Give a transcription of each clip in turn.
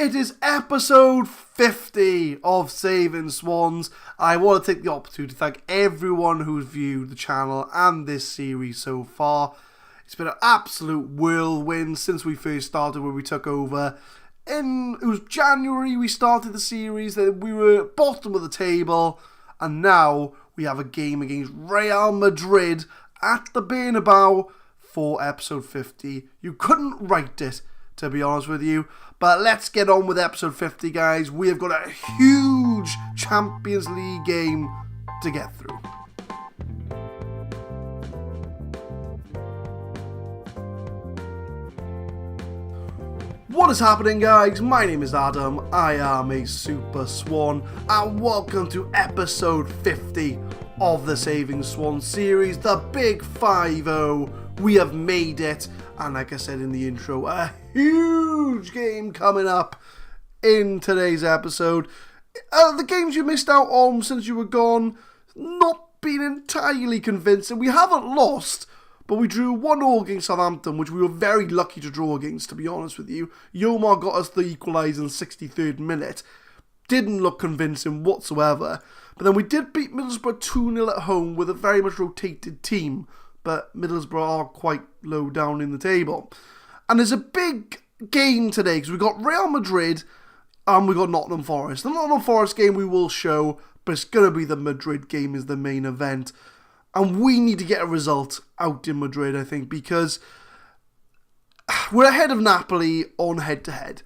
It is episode 50 of Saving Swans. I want to take the opportunity to thank everyone who's viewed the channel and this series so far. It's been an absolute whirlwind since we first started, when we took over. It was January we started the series, then we were bottom of the table, and now we have a game against Real Madrid at the Bernabéu for episode 50. You couldn't write it, to be honest with you. But let's get on with episode 50, guys. We have got a huge Champions League game to get through. What is happening, guys? My name is Adam. I am a Super Swan, and welcome to episode 50 of the Saving Swans series, the Big 5-0. We have made it, and like I said in the intro, a huge game coming up in today's episode. The games you missed out on since you were gone, not been entirely convincing. We haven't lost, but we drew 1-1 against Southampton, which we were very lucky to draw against, to be honest with you. Yomar got us the equaliser in the 63rd minute. Didn't look convincing whatsoever. But then we did beat Middlesbrough 2-0 at home with a very much rotated team. But Middlesbrough are quite low down in the table. And there's a big game today, because we've got Real Madrid and we've got Nottingham Forest. The Nottingham Forest game we will show, but it's going to be the Madrid game is the main event. And we need to get a result out in Madrid, I think, because we're ahead of Napoli on head-to-head.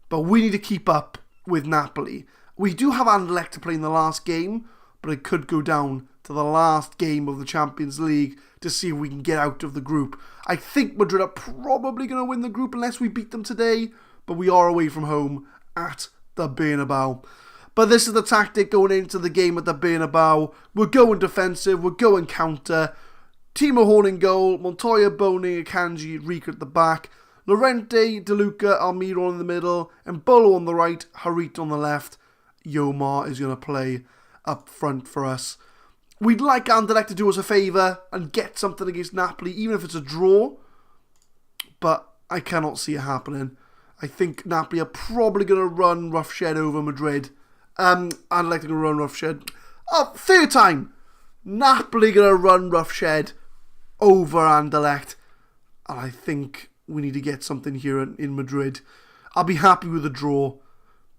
But we need to keep up with Napoli. We do have Anderlecht to play in the last game, but it could go down to the last game of the Champions League to see if we can get out of the group. I think Madrid are probably going to win the group unless we beat them today, but we are away from home at the Bernabéu. But this is the tactic going into the game at the Bernabéu. We're going defensive, we're going counter. Timo Horn in goal, Montoya, Boning, Akanji, Rika at the back, Llorente, De Luca, Almiron in the middle, and Bolo on the right, Harit on the left. Yomar is going to play up front for us. We'd like Anderlecht to do us a favour and get something against Napoli, even if it's a draw. But I cannot see it happening. I think Napoli are probably going to run roughshed over Madrid. Anderlecht are going to run roughshed. Oh, third time! Napoli going to run roughshed over Anderlecht. And I think we need to get something here in Madrid. I'll be happy with a draw,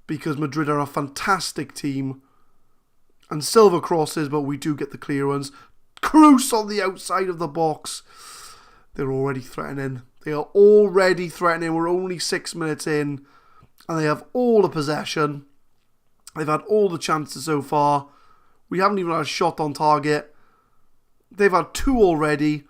because Madrid are a fantastic team. And Silva crosses, but we do get the clearance. Cruz on the outside of the box. They're already threatening. They are already threatening. We're only 6 minutes in. And they have all the possession. They've had all the chances so far. We haven't even had a shot on target. They've had 2 already.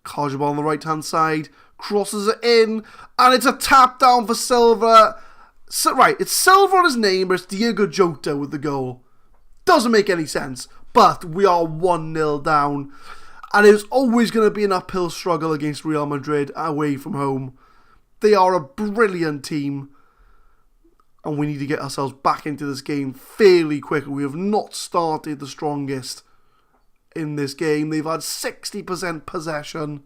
Kajaba on the right-hand side. Crosses it in. And it's a tap down for Silva. So, right, it's Silva on his name, but it's Diego Jota with the goal. Doesn't make any sense, but we are 1-0 down. And it's always going to be an uphill struggle against Real Madrid away from home. They are a brilliant team, and we need to get ourselves back into this game fairly quickly. We have not started the strongest in this game. They've had 60% possession.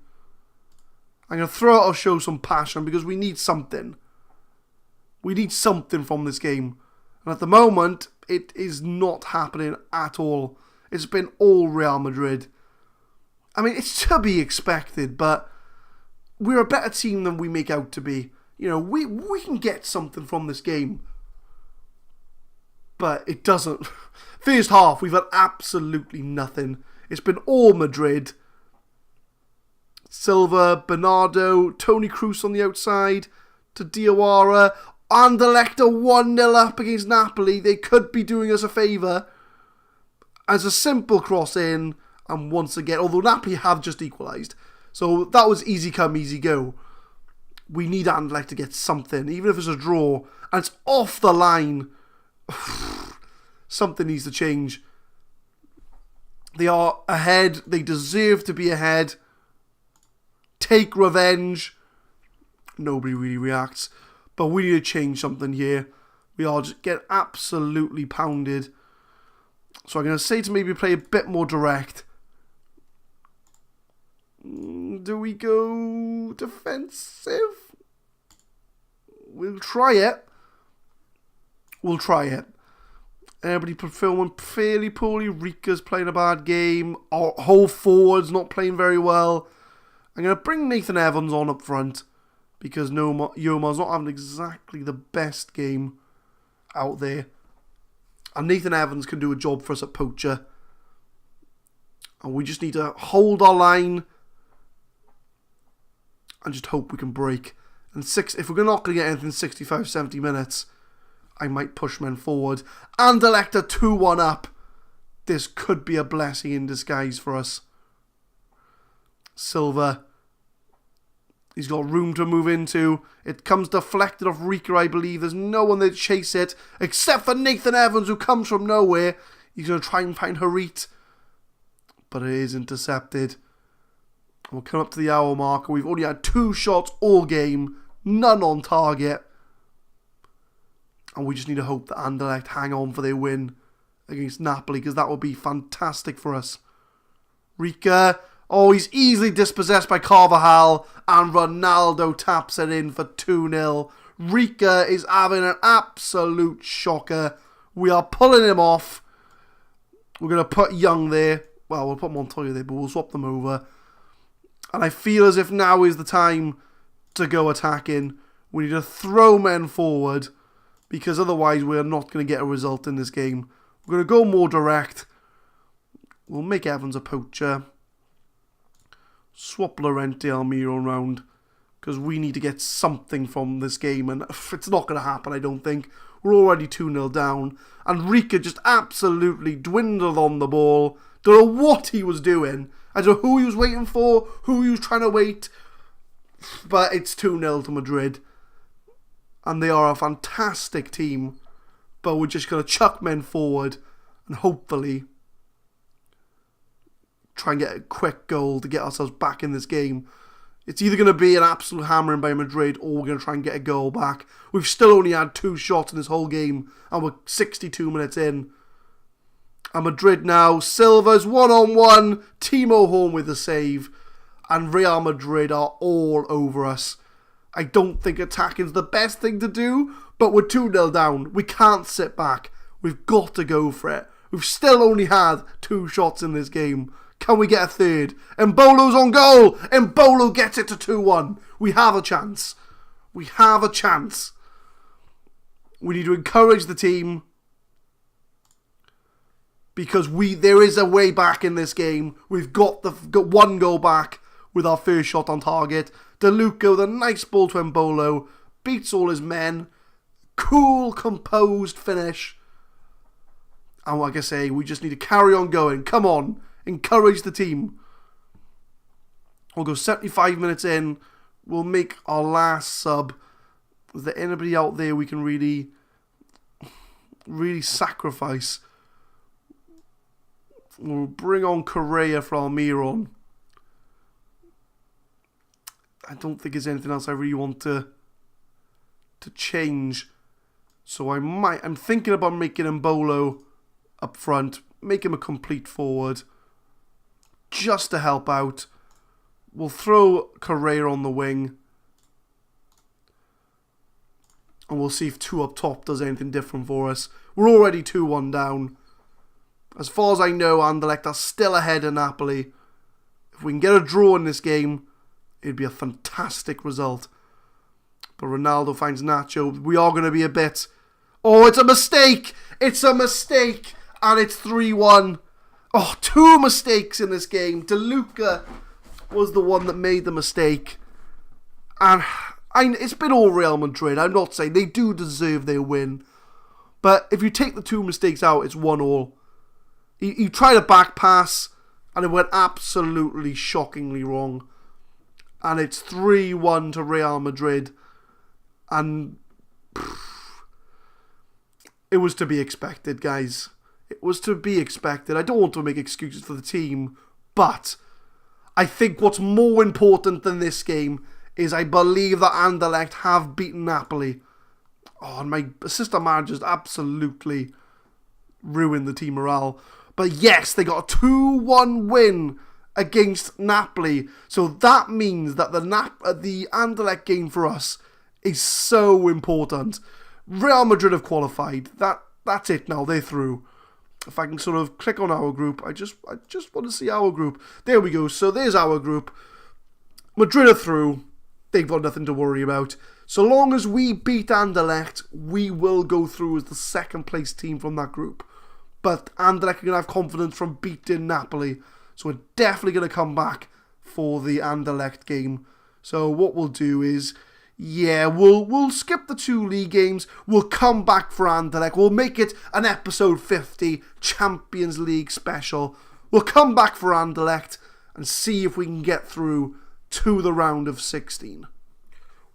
I'm going to throw out or show some passion, because we need something. We need something from this game. And at the moment, it is not happening at all. It's been all Real Madrid. I mean, it's to be expected, but we're a better team than we make out to be. You know, we can get something from this game. But it doesn't. First half, we've had absolutely nothing. It's been all Madrid. Silva, Bernardo, Toni Kroos on the outside, to Diawara. Anderlecht are 1-0 up against Napoli. They could be doing us a favour. As a simple cross in, and once again, although Napoli have just equalised, so that was easy come, easy go. We need Anderlecht to get something, even if it's a draw, and it's off the line. Something needs to change. They are ahead. They deserve to be ahead. Take revenge. Nobody really reacts. But we need to change something here. We are just getting absolutely pounded. So I'm going to say to maybe play a bit more direct. Do we go defensive? We'll try it. Everybody performing fairly poorly. Rika's playing a bad game. Our whole forward's not playing very well. I'm going to bring Nathan Evans on up front because Yomar's not having exactly the best game out there. And Nathan Evans can do a job for us at poacher. And we just need to hold our line and just hope we can break. And if we're not going to get anything 65, 70 minutes, I might push men forward. Anderlecht are 2-1 up. This could be a blessing in disguise for us. Silva. He's got room to move into. It comes deflected off Rika, I believe. There's no one there to chase it, except for Nathan Evans, who comes from nowhere. He's going to try and find Harit. But it is intercepted. We'll come up to the hour marker. We've only had 2 shots all game. None on target. And we just need to hope that Anderlecht hang on for their win against Napoli, because that would be fantastic for us. Rika. Oh, he's easily dispossessed by Carvajal, and Ronaldo taps it in for 2-0. Rika is having an absolute shocker. We are pulling him off. We're going to put Young there. Well, we'll put Montoya there, but we'll swap them over. And I feel as if now is the time to go attacking. We need to throw men forward, because otherwise we're not going to get a result in this game. We're going to go more direct. We'll make Evans a poacher. Swap Llorente Almiron around, because we need to get something from this game, and it's not going to happen, I don't think. We're already 2-0 down, and Rika just absolutely dwindled on the ball. Don't know what he was doing. I don't know who he was waiting for, who he was trying to wait, but it's 2-0 to Madrid, and they are a fantastic team, but we're just going to chuck men forward, and hopefully try and get a quick goal to get ourselves back in this game. It's either going to be an absolute hammering by Madrid, or we're going to try and get a goal back. We've still only had 2 shots in this whole game, and we're 62 minutes in. And Madrid now, Silva's 1-on-1, Timo Horn with the save, and Real Madrid are all over us. I don't think attacking's the best thing to do, but we're 2-0 down. We can't sit back. We've got to go for it. We've still only had 2 shots in this game. Can we get a third? Mbolo's on goal. Mbolo gets it to 2-1. We have a chance. We have a chance. We need to encourage the team, because there is a way back in this game. We've got 1 goal back with our first shot on target. De Luca, the nice ball to Mbolo, beats all his men. Cool, composed finish. And like I say, we just need to carry on going. Come on. Encourage the team. We'll go 75 minutes in. We'll make our last sub. Is there anybody out there we can really sacrifice? We'll bring on Correa for Almiron. I don't think there's anything else I really want to change. So I'm thinking about making Mbolo up front. Make him a complete forward, just to help out. We'll throw Correa on the wing, and we'll see if 2 up top does anything different for us. We're already 2-1 down. As far as I know, Anderlecht are still ahead of Napoli. If we can get a draw in this game, it'd be a fantastic result. But Ronaldo finds Nacho. We are going to be a bit... Oh, it's a mistake! It's a mistake! And it's 3-1. Oh, 2 mistakes in this game. De Luca was the one that made the mistake. And it's been all Real Madrid. I'm not saying they do deserve their win. But if you take the 2 mistakes out, it's 1-1. He tried a back pass, and it went absolutely shockingly wrong. And it's 3-1 to Real Madrid. And it was to be expected, guys. It was to be expected. I don't want to make excuses for the team, but I think what's more important than this game is I believe that Anderlecht have beaten Napoli. Oh, and my assistant managers absolutely ruined the team morale. But yes, they got a 2-1 win against Napoli. So that means that the Anderlecht game for us is so important. Real Madrid have qualified. That's it now. They're through. If I can sort of click on our group, I just want to see our group. There we go. So there's our group. Madrid are through. They've got nothing to worry about. So long as we beat Anderlecht, we will go through as the second place team from that group. But Anderlecht are going to have confidence from beating Napoli. So we're definitely going to come back for the Anderlecht game. So what we'll do is, we'll skip the 2 league games. We'll come back for Anderlecht. We'll make it an episode 50 Champions League special. We'll come back for Anderlecht and see if we can get through to the round of 16.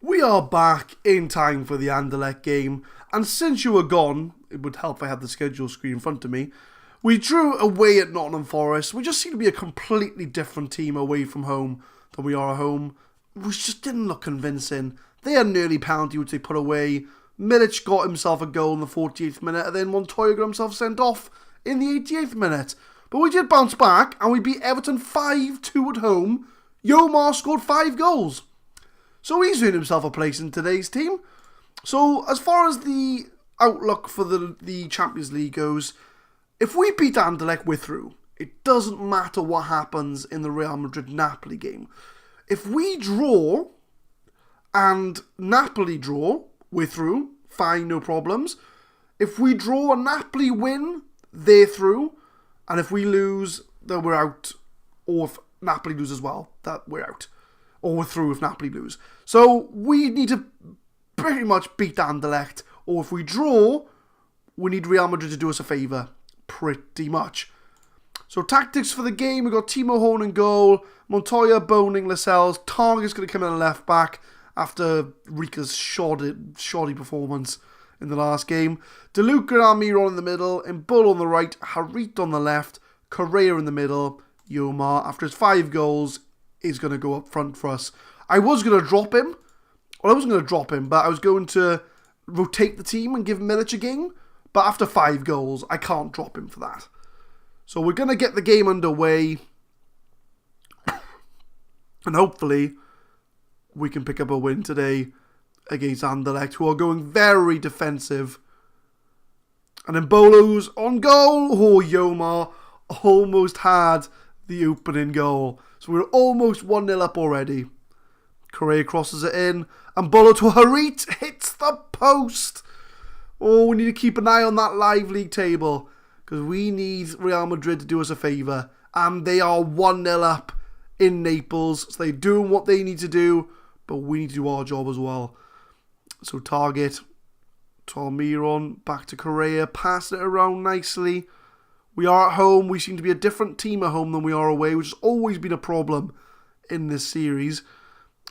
We are back in time for the Anderlecht game, and since you were gone, it would help if I had the schedule screen in front of me, we drew away at Nottingham Forest. We just seem to be a completely different team away from home than we are at home, which just didn't look convincing. They had an early penalty which they put away. Milic got himself a goal in the 48th minute, and then Montoya got himself sent off in the 88th minute. But we did bounce back, and we beat Everton 5-2 at home. Yomar scored 5 goals. So he's earned himself a place in today's team. So as far as the outlook for the Champions League goes, if we beat Anderlecht, we're through. It doesn't matter what happens in the Real Madrid-Napoli game. If we draw and Napoli draw, we're through. Fine, no problems. If we draw and Napoli win, they're through. And if we lose, then we're out. Or if Napoli lose as well, that we're out. Or we're through if Napoli lose. So we need to pretty much beat Anderlecht. Or if we draw, we need Real Madrid to do us a favour. Pretty much. So tactics for the game, we've got Timo Horn in goal. Montoya, Boning, Lascelles. Target's going to come in at left back after Rika's shoddy performance in the last game. DeLuca and Almiron in the middle. Mbull on the right. Harit on the left. Correa in the middle. Yomar, after his 5 goals, is going to go up front for us. I was going to drop him. Well, I wasn't going to drop him, but I was going to rotate the team and give Milic a game. But after 5 goals, I can't drop him for that. So we're going to get the game underway. And hopefully, we can pick up a win today against Anderlecht, who are going very defensive. And then Bolo's on goal. Oh, Yomar almost had the opening goal. So we're almost 1-0 up already. Correa crosses it in. And Bolo to Harit hits the post. Oh, we need to keep an eye on that live league table. Because we need Real Madrid to do us a favour. And they are 1-0 up in Naples. So they're doing what they need to do. But we need to do our job as well. So target to Almiron. Back to Correa. Pass it around nicely. We are at home. We seem to be a different team at home than we are away, which has always been a problem in this series.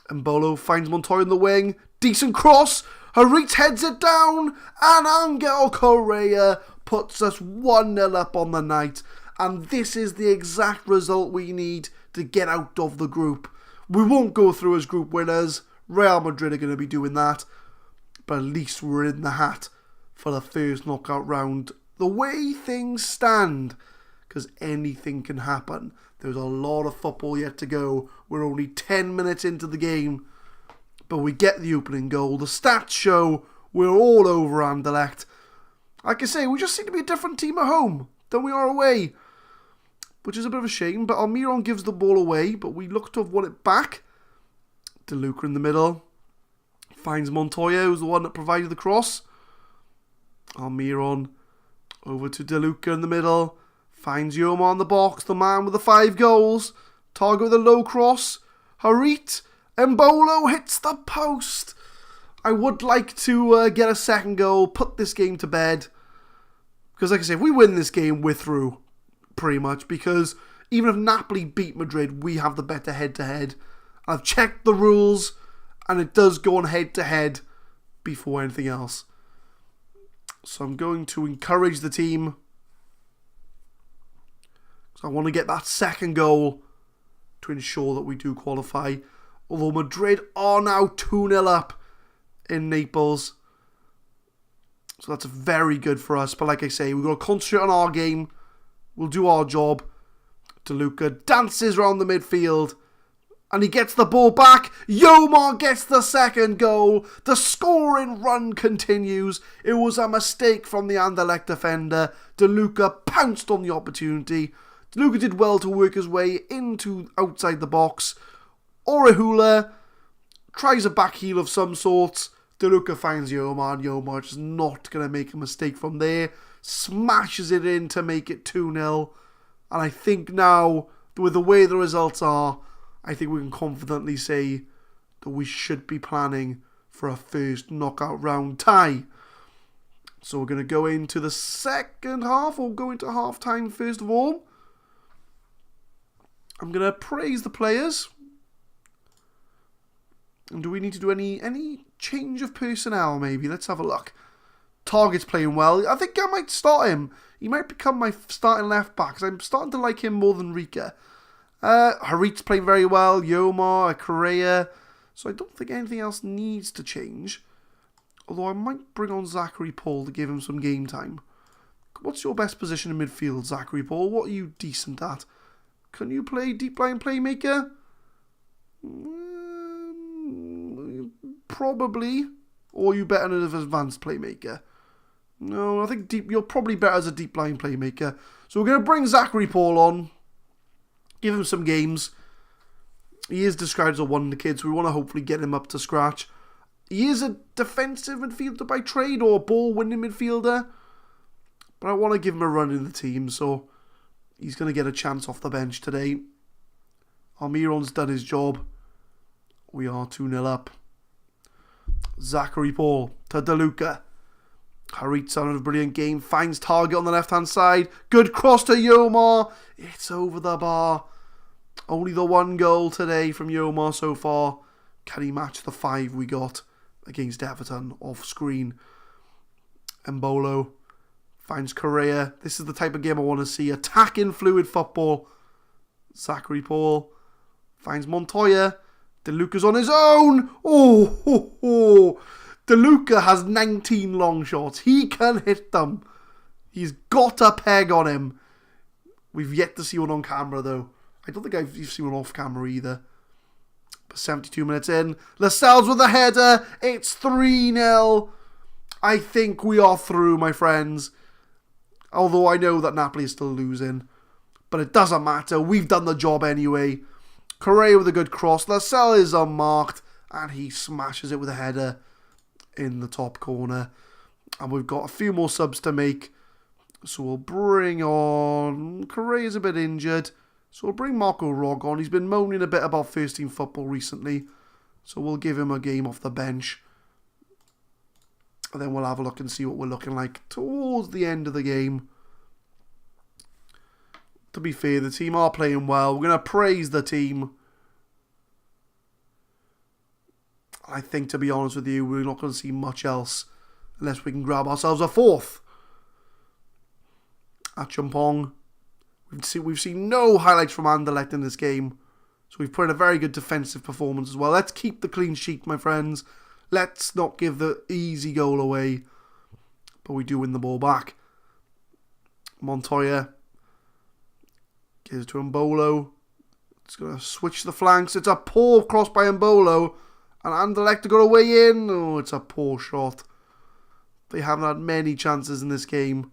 And Bolo finds Montoya in the wing. Decent cross. Harit heads it down. And Angel Correa puts us 1-0 up on the night. And this is the exact result we need to get out of the group. We won't go through as group winners. Real Madrid are going to be doing that. But at least we're in the hat for the first knockout round. The way things stand, because anything can happen. There's a lot of football yet to go. We're only 10 minutes into the game, but we get the opening goal. The stats show we're all over Anderlecht. Like I say, we just seem to be a different team at home than we are away, which is a bit of a shame. But Almiron gives the ball away, but we look to have won it back. DeLuca in the middle. Finds Montoya, who's the one that provided the cross. Almiron over to DeLuca in the middle. Finds Yomar in the box, the man with the 5 goals. Target with a low cross. Harit. Mbolo hits the post. I would like to get a second goal, put this game to bed. Because like I say, if we win this game, we're through. Pretty much. Because even if Napoli beat Madrid, we have the better head-to-head. I've checked the rules, and it does go on head-to-head before anything else. So I'm going to encourage the team. So I want to get that second goal to ensure that we do qualify. Although Madrid are now 2-0 up in Naples. So that's very good for us. But like I say, we've got to concentrate on our game. We'll do our job. DeLuca dances around the midfield. And he gets the ball back. Yomar gets the second goal. The scoring run continues. It was a mistake from the Anderlecht defender. De Luca pounced on the opportunity. De Luca did well to work his way into outside the box. Orehula tries a back heel of some sort. De Luca finds Yomar, and Yomar just not going to make a mistake from there. Smashes it in to make it 2-0. And I think now, with the way the results are, I think we can confidently say that we should be planning for a first knockout round tie. So we're going to go into the second half, or go into half time first of all. I'm going to praise the players. And do we need to do any change of personnel maybe? Let's have a look. Target's playing well. I think I might start him. He might become my starting left back, because I'm starting to like him more than Rika. Harit's playing very well. Yomar, Correa. So I don't think anything else needs to change. Although I might bring on Zachary Paul to give him some game time. What's your best position in midfield, Zachary Paul? What are you decent at? Can you play deep line playmaker? Probably. Or are you better as an advanced playmaker? No, I think you're probably better as a deep line playmaker. So we're going to bring Zachary Paul on. Give him some games. He is described as a wonder kid, so we want to hopefully get him up to scratch. He is a defensive midfielder by trade, or a ball-winning midfielder. But I want to give him a run in the team, so he's going to get a chance off the bench today. Almiron's done his job. We are 2-0 up. Zachary Paul to De Luca. Harit's on a brilliant game. Finds target on the left-hand side. Good cross to Yomar. It's over the bar. Only the one goal today from Yomar so far. Can he match the 5 we got against Everton off screen? Mbolo finds Correa. This is the type of game I want to see. Attacking fluid football. Zachary Paul finds Montoya. De Luca's on his own. Oh. De Luca has 19 long shots. He can hit them. He's got a peg on him. We've yet to see one on camera though. I don't think I've seen one off camera either. But 72 minutes in. Lascelles with a header. It's 3-0. I think we are through, my friends. Although I know that Napoli is still losing. But it doesn't matter. We've done the job anyway. Correa with a good cross. Lascelles is unmarked. And he smashes it with a header in the top corner. And we've got a few more subs to make. So we'll bring on... Correa's a bit injured. So we'll bring Marco Rog on. He's been moaning a bit about first team football recently. So we'll give him a game off the bench. And then we'll have a look and see what we're looking like towards the end of the game. To be fair, the team are playing well. We're going to praise the team. I think, to be honest with you, we're not going to see much else unless we can grab ourselves a 4th. At Champong. We've seen no highlights from Anderlecht in this game. So we've put in a very good defensive performance as well. Let's keep the clean sheet, my friends. Let's not give the easy goal away. But we do win the ball back. Montoya gives to Mbolo. It's going to switch the flanks. It's a poor cross by Mbolo. And Anderlecht got away in. Oh, it's a poor shot. They haven't had many chances in this game.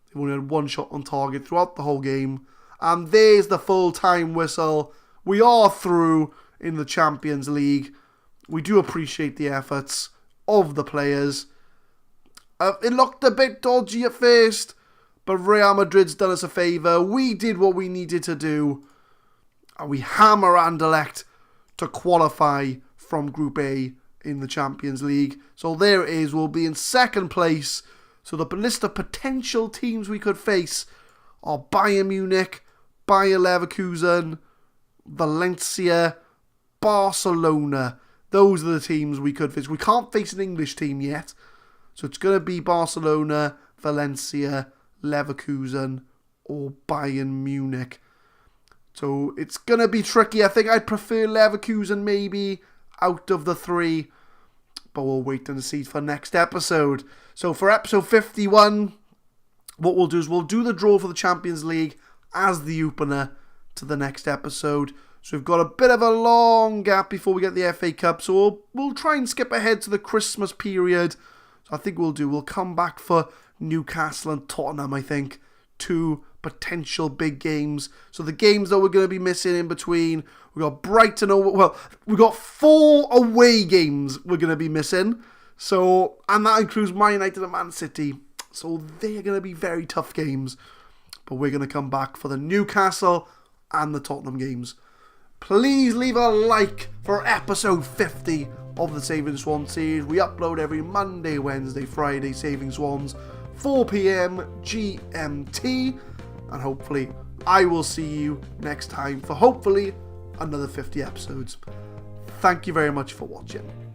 They've only had one shot on target throughout the whole game. And there's the full-time whistle. We are through in the Champions League. We do appreciate the efforts of the players. It looked a bit dodgy at first, but Real Madrid's done us a favour. We did what we needed to do. And we hammer Anderlecht to qualify from Group A in the Champions League. So there it is. We'll be in second place. So the list of potential teams we could face are Bayern Munich, Bayer Leverkusen, Valencia, Barcelona. Those are the teams we could face. We can't face an English team yet. So it's going to be Barcelona, Valencia, Leverkusen, or Bayern Munich. So it's going to be tricky. I think I'd prefer Leverkusen maybe out of the 3. But we'll wait and see for next episode. So for episode 51, what we'll do is we'll do the draw for the Champions League as the opener to the next episode. So we've got a bit of a long gap before we get the FA Cup. So we'll try and skip ahead to the Christmas period. So I think we'll come back for Newcastle and Tottenham, I think. 2 potential big games. So the games that we're going to be missing in between, we've got Brighton, we've got 4 away games we're going to be missing. So, and that includes Man United and Man City. So they're going to be very tough games. But we're going to come back for the Newcastle and the Tottenham games. Please leave a like for episode 50 of the Saving Swans series. We upload every Monday, Wednesday, Friday, Saving Swans, 4 PM GMT. And hopefully I will see you next time for hopefully another 50 episodes. Thank you very much for watching.